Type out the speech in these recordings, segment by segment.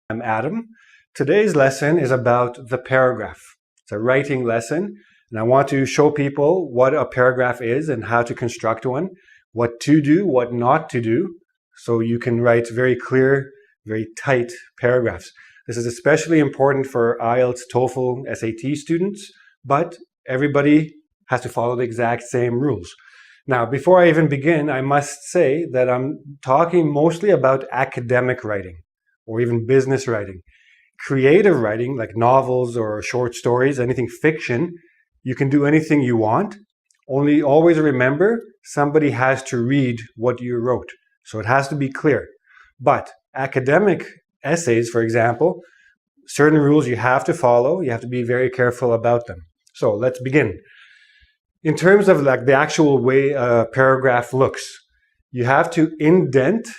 I'm Adam. Today's lesson is about the paragraph. It's a writing lesson, and I want to show people what a paragraph is and how to construct one, what to do, what not to do, so you can write very clear, very tight paragraphs. This is especially important for IELTS, TOEFL, SAT students, but everybody has to follow the exact same rules. Now, before I even begin, I must say that I'm talking mostly about academic writing or even business writing. Creative writing, like novels or short stories, anything fiction, you can do anything you want. Only always remember, somebody has to read what you wrote. So it has to be clear. But academic essays, for example, certain rules you have to follow. You have to be very careful about them. So let's begin. In terms of like the actual way a paragraph looks, you have to indent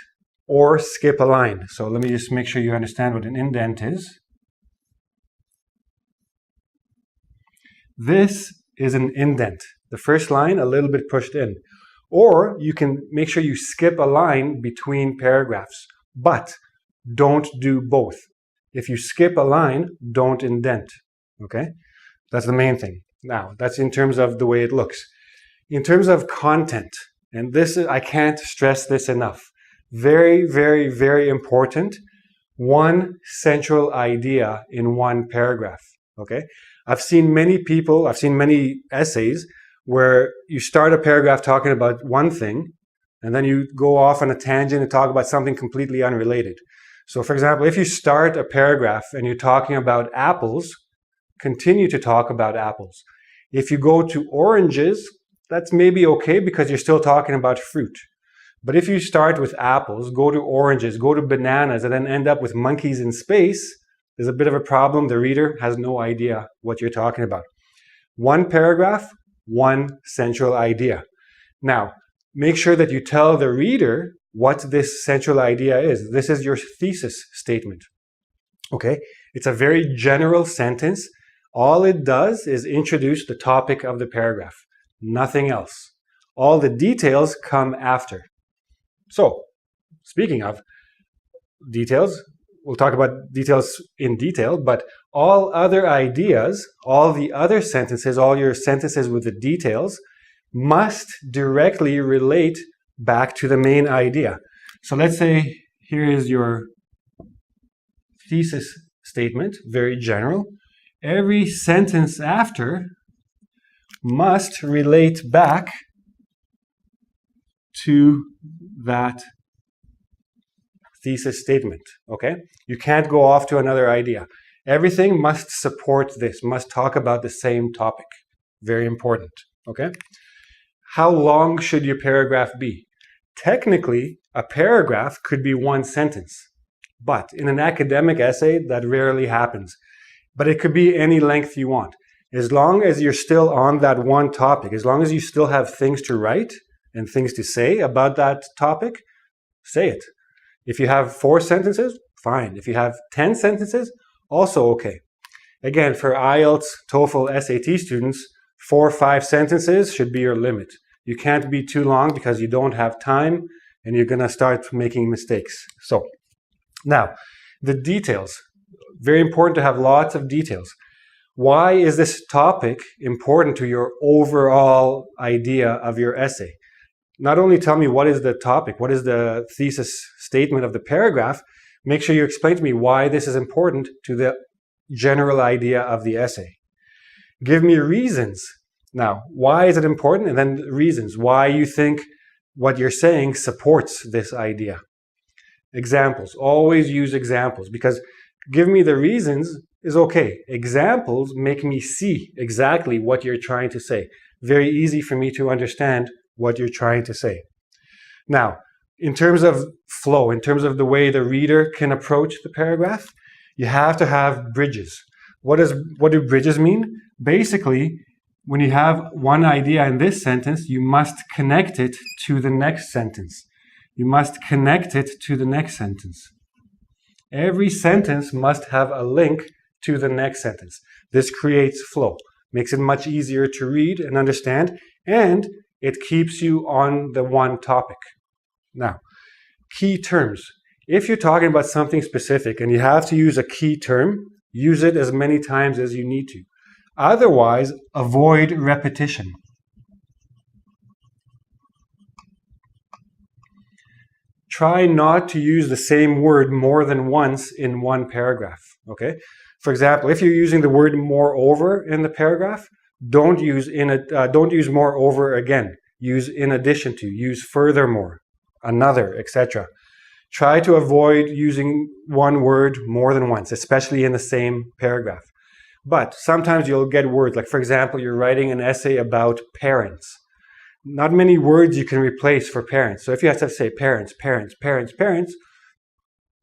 or skip a line. So let me just make sure you understand what an indent is. This is an indent. The first line a little bit pushed in. Or you can make sure you skip a line between paragraphs, but don't do both. If you skip a line, don't indent. Okay? That's the main thing. Now, that's in terms of the way it looks. In terms of content, and this is, I can't stress this enough. Very, very, very important. One central idea in one paragraph. Okay? I've seen many essays where you start a paragraph talking about one thing, and then you go off on a tangent and talk about something completely unrelated. So, for example, if you start a paragraph and you're talking about apples, continue to talk about apples. If you go to oranges, that's maybe okay because you're still talking about fruit. But if you start with apples, go to oranges, go to bananas, and then end up with monkeys in space, there's a bit of a problem. The reader has no idea what you're talking about. One paragraph, one central idea. Now, make sure that you tell the reader what this central idea is. This is your thesis statement. Okay? It's a very general sentence. All it does is introduce the topic of the paragraph. Nothing else. All the details come after. So, speaking of details, we'll talk about details in detail, but all other ideas, all the other sentences, all your sentences with the details must directly relate back to the main idea. So let's say here is your thesis statement, very general. Every sentence after must relate back to that thesis statement, okay? You can't go off to another idea. Everything must support this, must talk about the same topic. Very important, okay? How long should your paragraph be? Technically, a paragraph could be one sentence, but in an academic essay, that rarely happens. But it could be any length you want. As long as you're still on that one topic, as long as you still have things to write and things to say about that topic, say it. If you have 4 sentences, fine. If you have 10 sentences, also okay. Again, for IELTS, TOEFL, SAT students, 4 or 5 sentences should be your limit. You can't be too long because you don't have time and you're going to start making mistakes. So, now, the details. Very important to have lots of details. Why is this topic important to your overall idea of your essay? Not only tell me what is the topic, what is the thesis statement of the paragraph, make sure you explain to me why this is important to the general idea of the essay. Give me reasons. Now, why is it important? And then reasons. Why you think what you're saying supports this idea. Examples. Always use examples because give me the reasons is okay. Examples make me see exactly what you're trying to say. Very easy for me to understand what you're trying to say. Now, in terms of flow, in terms of the way the reader can approach the paragraph, you have to have bridges. What do bridges mean? Basically, when you have one idea in this sentence, you must connect it to the next sentence. You must connect it to the next sentence. Every sentence must have a link to the next sentence. This creates flow, makes it much easier to read and understand, and it keeps you on the one topic. Now, key terms. If you're talking about something specific and you have to use a key term, use it as many times as you need to. Otherwise, avoid repetition. Try not to use the same word more than once in one paragraph, okay? For example, if you're using the word moreover in the paragraph, don't use moreover again. Use in addition to, use furthermore, another, etc. Try to avoid using one word more than once, especially in the same paragraph. But sometimes you'll get words, like for example, you're writing an essay about parents. Not many words you can replace for parents. So if you have to say parents, parents, parents, parents,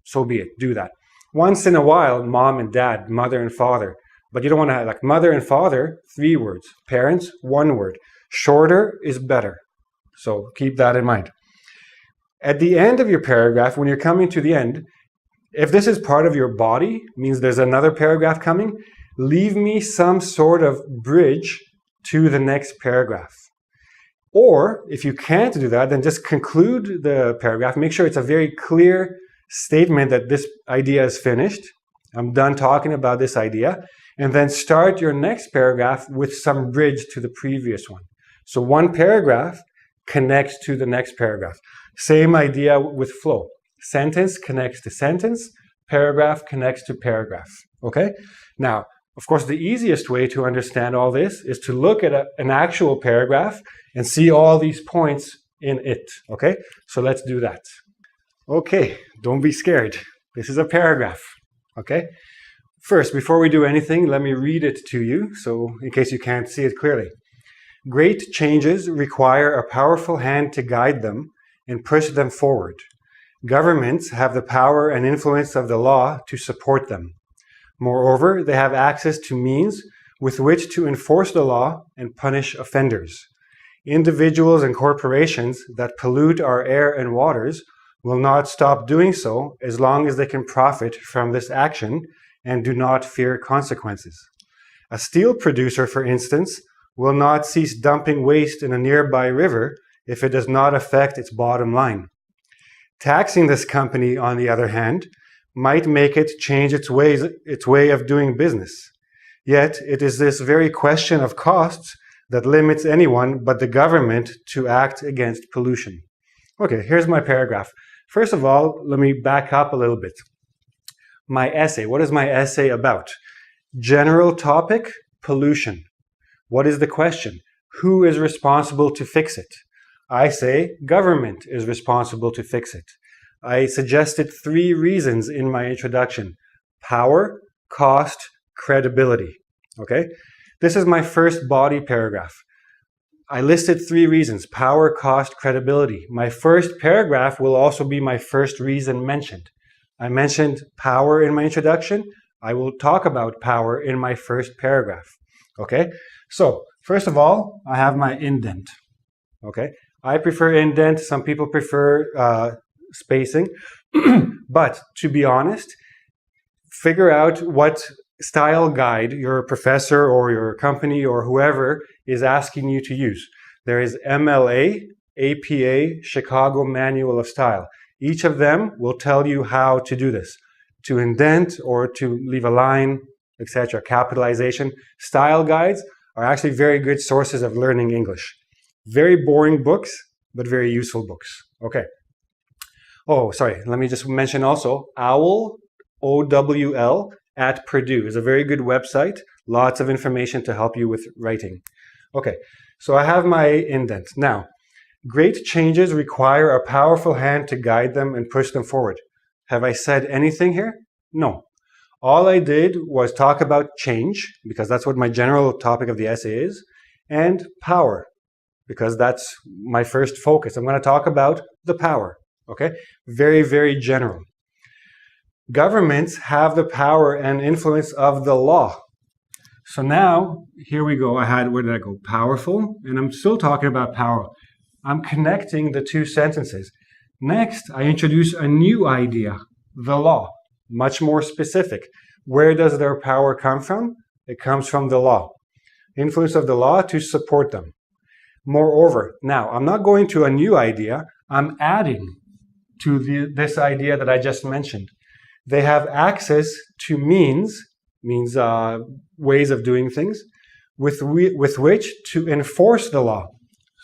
so be it, do that. Once in a while, mom and dad, mother and father. But you don't want to have like mother and father, 3 words. Parents, 1 word. Shorter is better. So keep that in mind. At the end of your paragraph, when you're coming to the end, if this is part of your body, means there's another paragraph coming, leave me some sort of bridge to the next paragraph. Or if you can't do that, then just conclude the paragraph. Make sure it's a very clear statement that this idea is finished. I'm done talking about this idea. And then start your next paragraph with some bridge to the previous one. So one paragraph connects to the next paragraph. Same idea with flow. Sentence connects to sentence. Paragraph connects to paragraph. Okay? Now, of course, the easiest way to understand all this is to look at an actual paragraph and see all these points in it. Okay? So let's do that. Okay, don't be scared. This is a paragraph. Okay? First, before we do anything, let me read it to you, so in case you can't see it clearly. Great changes require a powerful hand to guide them and push them forward. Governments have the power and influence of the law to support them. Moreover, they have access to means with which to enforce the law and punish offenders. Individuals and corporations that pollute our air and waters will not stop doing so as long as they can profit from this action and do not fear consequences. A steel producer, for instance, will not cease dumping waste in a nearby river if it does not affect its bottom line. Taxing this company, on the other hand, might make it change its way of doing business. Yet it is this very question of costs that limits anyone but the government to act against pollution. Okay, here's my paragraph. First of all, let me back up a little bit. My essay, what is my essay about? General topic, pollution. What is the question? Who is responsible to fix it? I say government is responsible to fix it. I suggested 3 reasons in my introduction: power, cost, credibility. Okay? This is my first body paragraph. I listed 3 reasons: power, cost, credibility. My first paragraph will also be my first reason mentioned. I mentioned power in my introduction. I will talk about power in my first paragraph. Okay? So, first of all, I have my indent. Okay? I prefer indent. Some people prefer spacing. But to be honest, figure out what style guide your professor or your company or whoever is asking you to use. There is MLA, APA, Chicago Manual of Style. Each of them will tell you how to do this, to indent or to leave a line, etc. Capitalization. Style guides are actually very good sources of learning English. Very boring books, but very useful books. Okay. Oh, sorry. Let me just mention also, OWL, OWL, at Purdue is a very good website. Lots of information to help you with writing. Okay, so I have my indent. Now, great changes require a powerful hand to guide them and push them forward. Have I said anything here? No. All I did was talk about change, because that's what my general topic of the essay is, and power, because that's my first focus. I'm going to talk about the power. Okay? Very, very general. Governments have the power and influence of the law. So now, here we go. Where did I go? Powerful. And I'm still talking about power. I'm connecting the 2 sentences. Next, I introduce a new idea, the law. Much more specific. Where does their power come from? It comes from the law. Influence of the law to support them. Moreover, now, I'm not going to a new idea. I'm adding to this idea that I just mentioned. They have access to means ways of doing things, with which to enforce the law.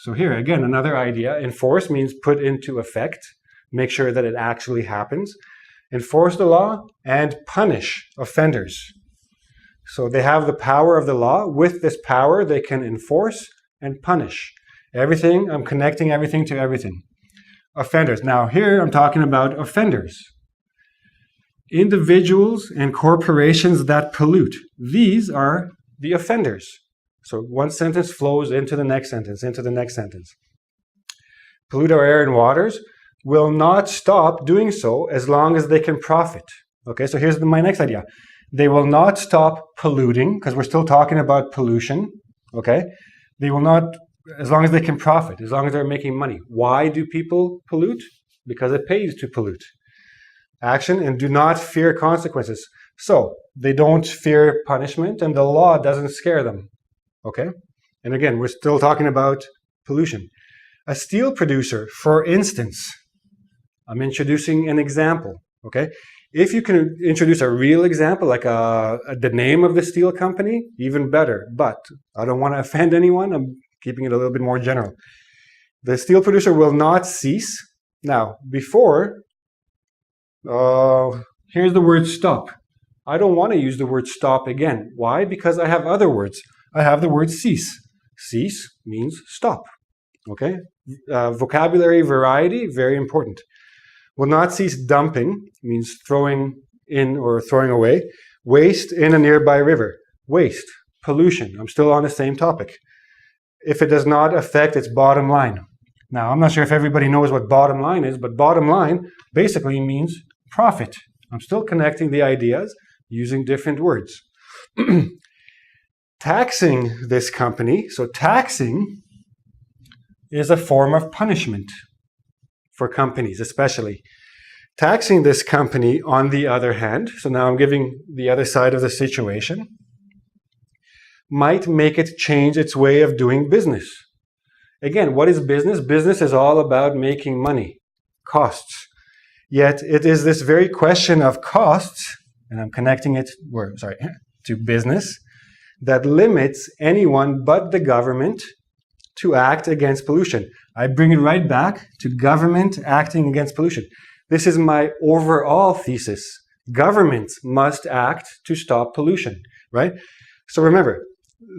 So here, again, another idea. Enforce means put into effect, make sure that it actually happens. Enforce the law and punish offenders. So they have the power of the law. With this power, they can enforce and punish. Everything, I'm connecting everything to everything. Offenders. Now here, I'm talking about offenders. Individuals and corporations that pollute. These are the offenders. So one sentence flows into the next sentence, into the next sentence. Pollute our air and waters will not stop doing so as long as they can profit. Okay, so here's my next idea. They will not stop polluting, because we're still talking about pollution. Okay, they will not, as long as they can profit, as long as they're making money. Why do people pollute? Because it pays to pollute. Action, and do not fear consequences. So they don't fear punishment, and the law doesn't scare them. Okay? And again, we're still talking about pollution. A steel producer, for instance, I'm introducing an example. Okay? If you can introduce a real example, like the name of the steel company, even better. But I don't want to offend anyone. I'm keeping it a little bit more general. The steel producer will not cease. Now, before, here's the word stop. I don't want to use the word stop again. Why? Because I have other words. I have the word cease. Cease means stop. Okay? Vocabulary variety, very important. Will not cease dumping, means throwing in or throwing away. Waste in a nearby river. Waste, pollution. I'm still on the same topic. If it does not affect its bottom line. Now, I'm not sure if everybody knows what bottom line is, but bottom line basically means profit. I'm still connecting the ideas using different words. Taxing this company, so taxing is a form of punishment for companies, especially. Taxing this company, on the other hand, so now I'm giving the other side of the situation, might make it change its way of doing business. Again, what is business? Business is all about making money, costs. Yet it is this very question of costs, and I'm connecting it to business, that limits anyone but the government to act against pollution. I bring it right back to government acting against pollution. This is my overall thesis. Government must act to stop pollution, right? So remember,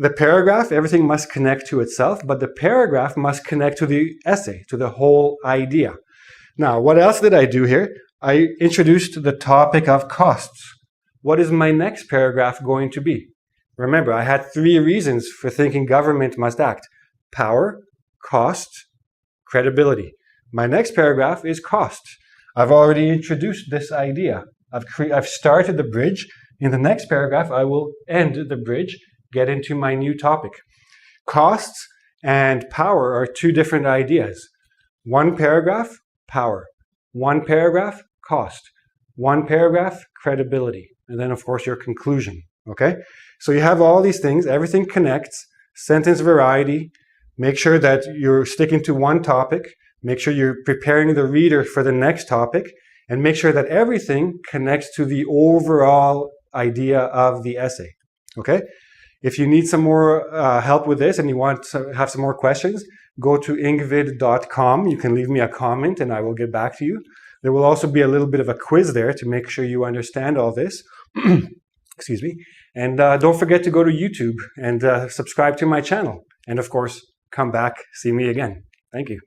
the paragraph, everything must connect to itself, but the paragraph must connect to the essay, to the whole idea. Now, what else did I do here? I introduced the topic of costs. What is my next paragraph going to be? Remember, I had 3 reasons for thinking government must act. Power, cost, credibility. My next paragraph is cost. I've already introduced this idea. I've started the bridge. In the next paragraph, I will end the bridge, get into my new topic. Costs and power are 2 different ideas. 1 paragraph, power. 1 paragraph, cost. 1 paragraph, credibility. And then, of course, your conclusion. Okay? So you have all these things. Everything connects. Sentence variety. Make sure that you're sticking to one topic. Make sure you're preparing the reader for the next topic. And make sure that everything connects to the overall idea of the essay. Okay? If you need some more help with this and you want to have some more questions, go to ingvid.com. You can leave me a comment and I will get back to you. There will also be a little bit of a quiz there to make sure you understand all this. Excuse me. And don't forget to go to YouTube and subscribe to my channel. And of course, come back, see me again. Thank you.